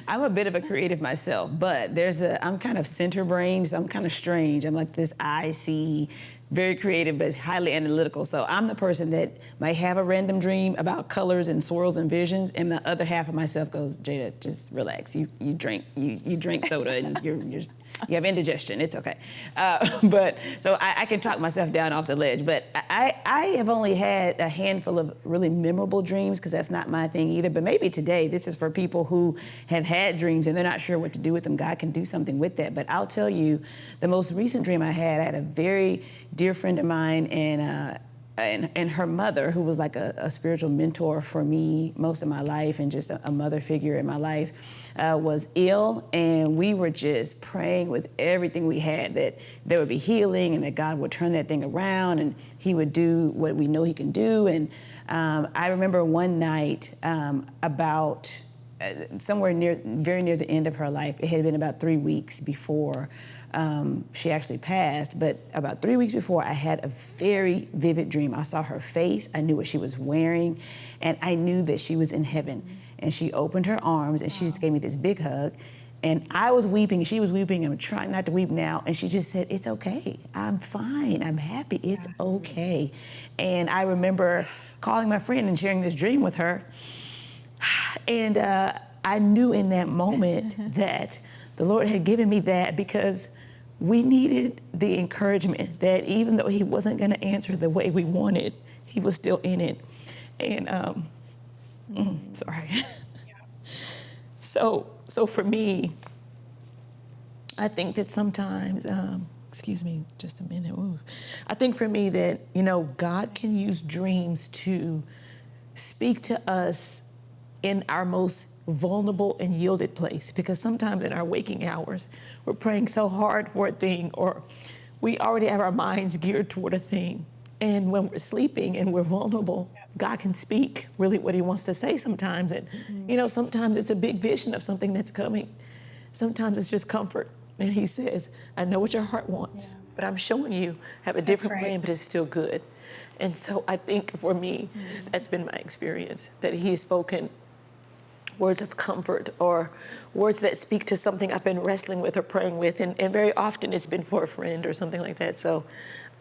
I'm a bit of a creative myself, but I'm kind of center brained, so I'm kind of strange. I'm like this IC, very creative, but highly analytical. So I'm the person that might have a random dream about colors and swirls and visions, and the other half of myself goes, Jada, just relax. You drink soda and you have indigestion. It's okay. But so I can talk myself down off the ledge. But I have only had a handful of really memorable dreams because that's not my thing either. But maybe today this is for people who have had dreams and they're not sure what to do with them. God can do something with that. But I'll tell you, the most recent dream I had a very dear friend of mine and her mother, who was like a spiritual mentor for me most of my life and just a mother figure in my life, was ill. And we were just praying with everything we had that there would be healing and that God would turn that thing around and he would do what we know he can do. And I remember one night about somewhere very near the end of her life, it had been about 3 weeks before she actually passed, but about 3 weeks before, I had a very vivid dream. I saw her face, I knew what she was wearing, and I knew that she was in heaven. And she opened her arms and she just gave me this big hug. And I was weeping, and she was weeping, and I'm trying not to weep now. And she just said, it's okay, I'm fine, I'm happy, it's okay. And I remember calling my friend and sharing this dream with her. And I knew in that moment that the Lord had given me that because we needed the encouragement that even though he wasn't going to answer the way we wanted, he was still in it. And sorry. So for me, I think that sometimes, excuse me, just a minute. Ooh. I think for me that, God can use dreams to speak to us in our most vulnerable and yielded place, because sometimes in our waking hours, we're praying so hard for a thing, or we already have our minds geared toward a thing. And when we're sleeping and we're vulnerable, God can speak really what he wants to say sometimes. And, sometimes it's a big vision of something that's coming. Sometimes it's just comfort. And he says, I know what your heart wants, but I'm showing you have a different plan, but it's still good. And so I think for me, that's been my experience, that he has spoken words of comfort or words that speak to something I've been wrestling with or praying with. And very often it's been for a friend or something like that. So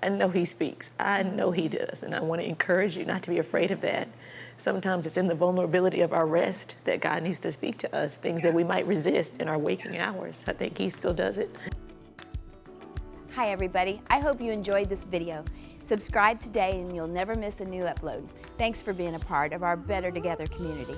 I know he speaks. I know he does. And I want to encourage you not to be afraid of that. Sometimes it's in the vulnerability of our rest that God needs to speak to us, things that we might resist in our waking hours. I think he still does it. Hi everybody, I hope you enjoyed this video. Subscribe today and you'll never miss a new upload. Thanks for being a part of our Better Together community.